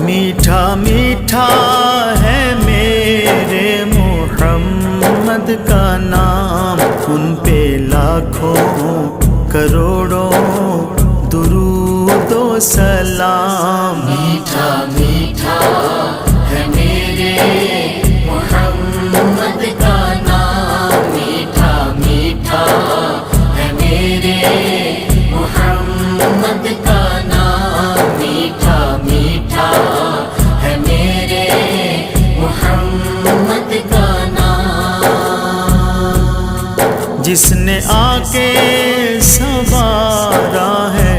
मीठा मीठा है मेरे मोहम्मद का नाम, उन पे लाखों करोड़ों दुरूदो सलाम। मीठा मीठा है मेरे मोहम्मद का नाम, मीठा मीठा है मेरे मोहम्मद का नाम, मीठा मीठा है मेरे मोहम्मद का नाम। जिसने आके सवारा है